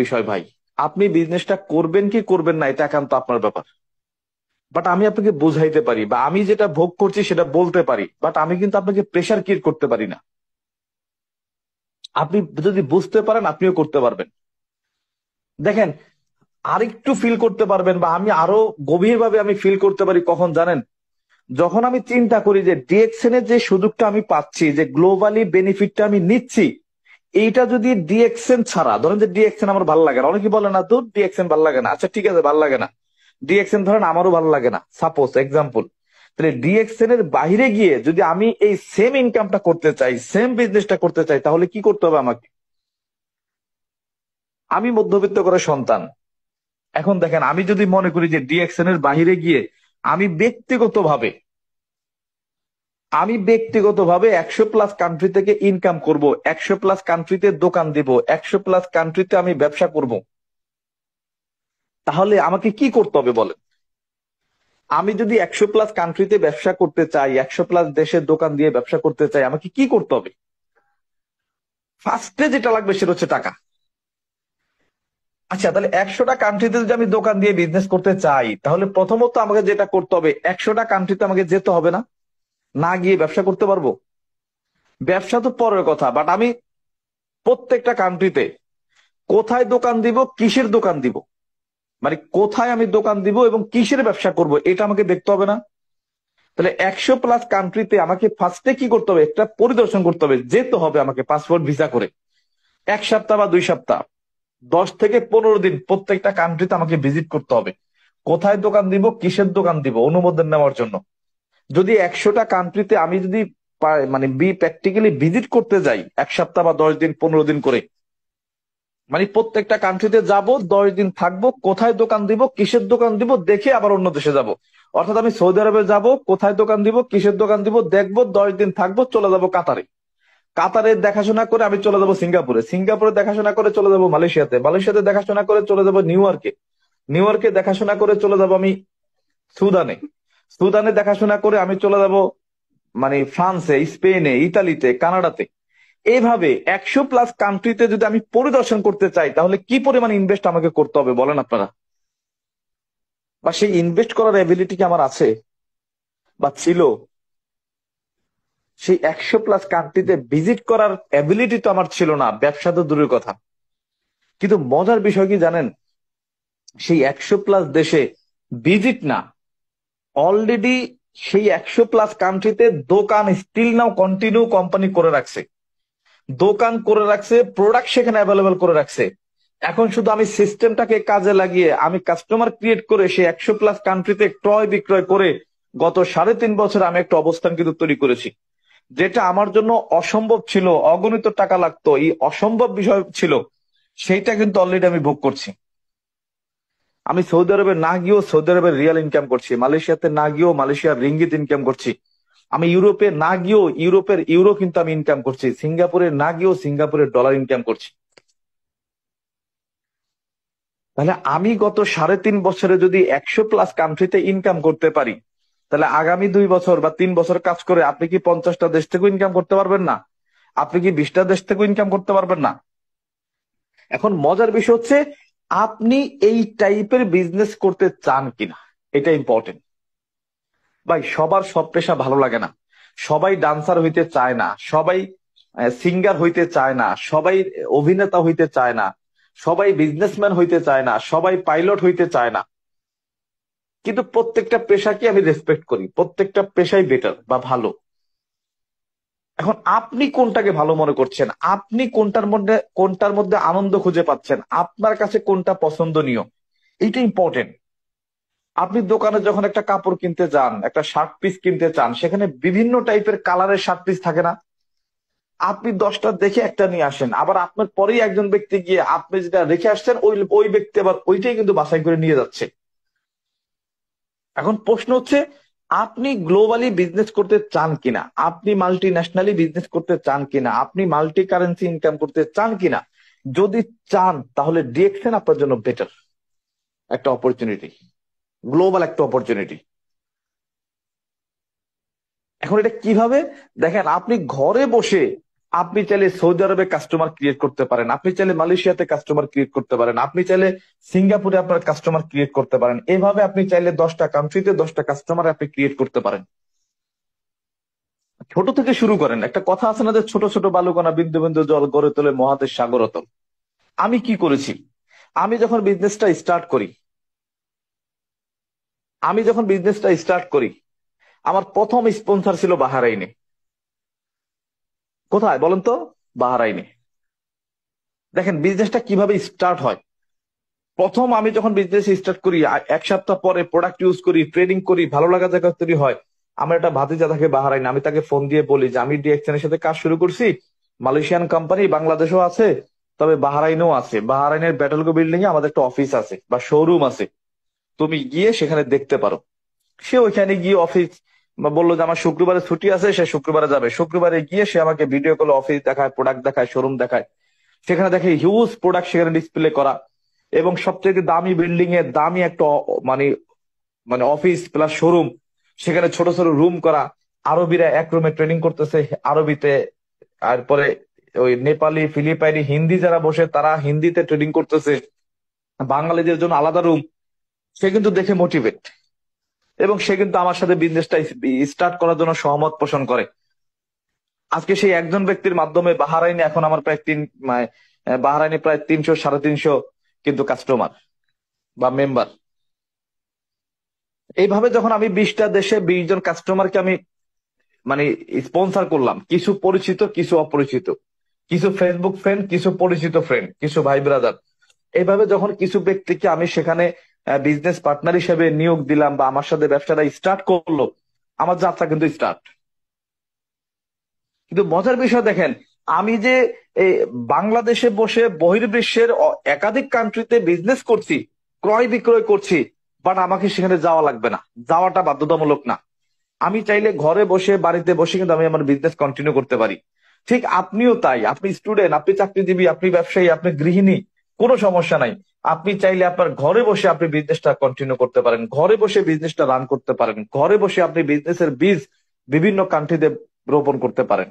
বিষয় ভাই। আপনি বিজনেসটা করবেন কি করবেন না এটা একান্ত আপনার ব্যাপার। বাট আমি আপনাকে বুঝাইতে পারি, বা আমি যেটা ভোগ করছি সেটা বলতে পারি, বাট আমি কিন্তু আপনাকে প্রেশার ক্রিয়েট করতে পারি না। আপনি যদি বুঝতে পারেন আপনিও করতে পারবেন। দেখেন, আরেকটু ফিল করতে পারবেন, বা আমি আরো গভীরভাবে আমি ফিল করতে পারি কখন জানেন? যখন আমি চিন্তা করি যে ডিএক্সএন এর যে সুযোগটা আমি পাচ্ছি, যে গ্লোবালি বেনিফিটটা আমি নিচ্ছি, এইটা যদি ডিএক্সএন ছাড়া, ধরেন যে ডিএক্সএন আমার ভালো লাগে না, অনেকে বলে না তো ডিএক্সএন ভালো লাগে না, আচ্ছা ঠিক আছে ভালো লাগে না, ডিএক্সএন ধরেন আমারও ভালো লাগে না, সাপোজ এক্সাম্পল। তাহলে ডিএক্সএন এর বাইরে গিয়ে যদি আমি এই সেম ইনকামটা করতে চাই, সেম বিজনেসটা করতে চাই, তাহলে কি করতে হবে আমাকে? আমি মধ্যবিত্ত করে সন্তান। এখন দেখেন, আমি যদি মনে করি যে ডিএক্সএন এর বাইরে গিয়ে আমি ব্যক্তিগতভাবে আমি ব্যক্তিগতভাবে 100+ কান্ট্রি থেকে ইনকাম করব, 100+ কান্ট্রিতে দোকান দিব, 100+ কান্ট্রিতে আমি ব্যবসা করব, তাহলে আমাকে কি করতে হবে বলেন? আমি যদি 100+ কান্ট্রিতে ব্যবসা করতে চাই, 100+ দেশের দোকান দিয়ে ব্যবসা করতে চাই, আমাকে কি করতে হবে? ফার্স্টে যেটা লাগবে সেটা হচ্ছে টাকা। আচ্ছা, তাহলে 100টা কান্ট্রিতে যদি আমি দোকান দিয়ে বিজনেস করতে চাই, তাহলে প্রথমত আমাকে যেটা করতে হবে, 100টা কান্ট্রিতে আমাকে যেতে হবে না? না গিয়ে ব্যবসা করতে পারবো? ব্যবসা তো পরের কথা, বাট আমি প্রত্যেকটা কান্ট্রিতে কোথায় দোকান দিব, কিসের দোকান দিব, মানে কোথায় আমি দোকান দিব এবং কিসের ব্যবসা করব, এটা আমাকে দেখতে হবে না? তাহলে 100+ কান্ট্রিতে আমাকে ফার্স্টে কি করতে হবে? একটা পরিদর্শন করতে হবে, যেতে হবে আমাকে পাসপোর্ট ভিসা করে। 1 সপ্তাহ বা 2 সপ্তাহ, 10 থেকে 15 দিন প্রত্যেকটা কান্ট্রিতে আমাকে ভিজিট করতে হবে। কোথায় দোকান দিব, কিসের দোকান দিব, অনুমোদন নেওয়ার জন্য। যদি 100টা কান্ট্রিতে আমি যদি মানে প্র্যাকটিক্যালি ভিজিট করতে যাই 1 সপ্তাহ বা 10 দিন 15 দিন করে, মানে প্রত্যেকটা কান্ট্রিতে যাব, 10 দিন থাকবো, কোথায় দোকান দিব, কিসের দোকান দিব, দেখে আবার অন্য দেশে যাব। অর্থাৎ আমি সৌদি আরবে যাব, কোথায় দোকান দিব, কিসের দোকান দিব দেখবো, 10 দিন থাকবো, চলে যাব কাতারে। কাতারে দেখাশোনা করে আমি চলে যাব সিঙ্গাপুরে, সিঙ্গাপুরে দেখাশোনা করে চলে যাব মালয়েশিয়াতে, মালয়েশিয়াতে দেখাশোনা করে চলে যাব নিউ ইয়র্কে, নিউ ইয়র্কে দেখাশোনা করে চলে যাব আমি সুদানে, সুদানে দেখাশোনা করে আমি চলে যাব মানে ফ্রান্সে, স্পেনে, ইতালিতে, কানাডাতে। এইভাবে 100+ কান্ট্রিতে যদি আমি পরিদর্শন করতে চাই, তাহলে কি পরিমাণ ইনভেস্ট আমাকে করতে হবে বলেন আপনারা? বা সেই ইনভেস্ট করার এবিলিটি কি আমার আছে বা ছিল? সেই 100+ কান্ট্রিতে ভিজিট করার এবিলিটি তো আমার ছিল না, ব্যবসা তো দূরের কথা। কিন্তু মজার বিষয় কি জানেন? সেই 100+ দেশে ভিজিট না, অলরেডি সেই 100+ কান্ট্রিতে দোকান স্টিল নাও কন্টিনিউ কোম্পানি করে রাখছে, দোকান করে রাখছে, প্রোডাক্ট সেখানে অ্যাভেলেবল করে রাখছে। এখন শুধু আমি সিস্টেমটাকে কাজে লাগিয়ে আমি কাস্টমার ক্রিয়েট করে সেই 100+ কান্ট্রিতে ক্রয় বিক্রয় করে গত 3.5 বছর আমি একটা অবস্থান কিন্তু তৈরি করেছি, যেটা আমার জন্য অসম্ভব ছিল, অগণিত টাকা লাগতো, এই অসম্ভব বিষয় ছিল, সেইটা কিন্তু অলরেডি আমি ভোগ করছি। আমি সৌদি আরবে না গিয়েও সৌদি আরবের রিয়াল ইনকাম করছি, মালয়েশিয়াতে না গিয়েও মালয়েশিয়ার রিঙ্গিত ইনকাম করছি, আমি ইউরোপে না গিয়েও ইউরোপের ইউরো কিন্তু আমি ইনকাম করছি, সিঙ্গাপুরে না গিয়েও সিঙ্গাপুরের ডলার ইনকাম করছি। তাহলে আমি গত 3.5 বছরে যদি 100+ কান্ট্রিতে ইনকাম করতে পারি, তাহলে আগামী 2 বছর বা 3 বছর কাজ করে আপনি কি 50টা দেশ থেকে ইনকাম করতে পারবেন না? আপনি কি 20টা দেশ থেকে ইনকাম করতে পারবেন না? এখন মজার বিষয় হচ্ছে, আপনি এই টাইপের বিজনেস করতে চান কিনা, এটা ইম্পর্টেন্ট। ভাই, সবার সব পেশা ভালো লাগে না, সবাই ডান্সার হইতে চায় না, সবাই সিঙ্গার হইতে চায় না, সবাই অভিনেতা হইতে চায় না, সবাই বিজনেসম্যান হইতে চায় না, সবাই পাইলট হইতে চায় না। কিন্তু প্রত্যেকটা পেশাকে আমি রেসপেক্ট করি, প্রত্যেকটা পেশাই বেটার বা ভালো। এখন আপনি কোনটাকে ভালো মনে করছেন, আপনি কোনটার মধ্যে আনন্দ খুঁজে পাচ্ছেন, আপনার কাছে কোনটা পছন্দনীয়, এইটা ইম্পর্টেন্ট। আপনি দোকানে যখন একটা কাপড় কিনতে যান, একটা শার্ট পিস কিনতে চান, সেখানে বিভিন্ন টাইপের কালারের শার্ট পিস থাকে না? আপনি 10টা দেখে একটা নিয়ে আসেন, আবার আপনার পরেই একজন ব্যক্তি গিয়ে আপনি যেটা রেখে আসছেন ওই ওই ব্যক্তি আবার ওইটাই কিন্তু বাছাই করে নিয়ে যাচ্ছে। এখন প্রশ্ন হচ্ছে, আপনি গ্লোবালি বিজনেস করতে চান কিনা, আপনি মাল্টি ন্যাশনালি বিজনেস করতে চান কিনা, আপনি মাল্টি কারেন্সি ইনকাম করতে চান কিনা? যদি চান তাহলে ডিএক্সএন আপনার জন্য বেটার একটা অপরচুনিটি, গ্লোবাল একটা অপরচুনিটি। এখন এটা কিভাবে? দেখেন, আপনি ঘরে বসে আপনি চাইলে সৌদি আরবে কাস্টমার ক্রিয়েট করতে পারেন, আপনি চাইলে মালয়েশিয়াতে কাস্টমার ক্রিয়েট করতে পারেন, আপনি চাইলে সিঙ্গাপুরে আপনার কাস্টমার ক্রিয়েট করতে পারেন। এভাবে আপনি চাইলে 10টা কান্ট্রিতে 10টা কাস্টমার আপনি ক্রিয়েট করতে পারেন। ছোট থেকে শুরু করেন। একটা কথা আছে না যে ছোট ছোট বালুকণা বিন্দু বিন্দু জল গড়ে তোলে মহাদেশ সাগরতল। আমি কি করেছি, আমি যখন বিজনেসটা স্টার্ট করি আমি যখন বিজনেসটা স্টার্ট করি আমার প্রথম স্পন্সর ছিল বাহারাইনে। কোথায় বলেন তো? বাহারাইনে। দেখেন বিজনেসটা কিভাবে স্টার্ট হয়। প্রথম আমি যখন বিজনেস স্টার্ট করি, এক সপ্তাহ পরে প্রোডাক্ট ইউজ করি, ট্রেডিং করি, ভালো লাগা জায়গা তৈরি হয়। আমার একটা ভাতিজা থাকে বাহারাইন, আমি তাকে ফোন দিয়ে বলি যে আমি ডিএক্সএন এর সাথে কাজ শুরু করছি, মালয়েশিয়ান কোম্পানি, বাংলাদেশও আছে, তবে বাহারাইনও আছে। বাহারাইনের ব্যাটেলগো বিল্ডিং এ আমাদের একটা অফিস আছে বা শোরুম আছে, তুমি গিয়ে সেখানে দেখতে পারো। সে ওইখানে গিয়ে অফিস বললো যে আমার শুক্রবারে ছুটি আছে, সে শুক্রবারে যাবে। শুক্রবারে গিয়ে সে আমাকে ভিডিও কলে অফিস দেখায়, প্রোডাক্ট দেখায়, শোরুম দেখায়। সেখানে দেখে হিউজ প্রোডাক্ট সেখানে ডিসপ্লে করা, এবং সবচেয়ে দামি বিল্ডিং এর দামি একটা মানে মানে অফিস প্লাস শোরুম, সেখানে ছোট ছোট রুম করা। আরবিরা এক রুমে ট্রেনিং করতেছে আরবিতে, তারপরে ওই নেপালি, ফিলিপাইনি, হিন্দি যারা বসে তারা হিন্দিতে ট্রেনিং করতেছে, বাঙালিদের জন্য আলাদা রুম। সে কিন্তু দেখে মোটিভেট, এবং সে কিন্তু আমার সাথে বিজনেসটা স্টার্ট করার জন্য সহমত পোষণ করে। আজকে সেই একজন ব্যক্তির মাধ্যমে বাহারাইনে এখন আমার প্রায় বাহারাইনে প্রায় 300 350 কিন্তু কাস্টমার বা মেম্বার। এইভাবে যখন আমি 20টা দেশে 20 জন কাস্টমারকে আমি মানে স্পন্সর করলাম, কিছু পরিচিত কিছু অপরিচিত, কিছু ফেসবুক ফ্রেন্ড কিছু পরিচিত ফ্রেন্ড কিছু ভাই ব্রাদার, এইভাবে যখন কিছু ব্যক্তিকে আমি সেখানে বিজনেস পার্টনার হিসেবে নিয়োগ দিলাম বা আমার সাথে ব্যবসাটা স্টার্ট করলো, আমার যাত্রা কিন্তু স্টার্ট। কিন্তু মজার বিষয় দেখেন, আমি যে এই বাংলাদেশে বসে বহির্বিশ্বের একাধিক কান্ট্রিতে বিজনেস করছি, ক্রয় বিক্রয় করছি, বাট আমাকে সেখানে যাওয়া লাগবে না, যাওয়াটা বাধ্যতামূলক না। আমি চাইলে ঘরে বসে বাড়িতে বসে কিন্তু আমি আমার বিজনেস কন্টিনিউ করতে পারি। ঠিক আপনিও তাই, আপনি স্টুডেন্ট, আপনি চাকরিজীবী, আপনি ব্যবসায়ী, আপনি গৃহিণী, কোনো সমস্যা নাই। আপনি চাইলে আপনার ঘরে বসে আপনি বিজনেসটা কন্টিনিউ করতে পারেন, ঘরে বসে বিজনেসটা রান করতে পারেন, ঘরে বসে আপনি বিজনেসের বীজ বিভিন্ন কান্ট্রিতে রোপণ করতে পারেন।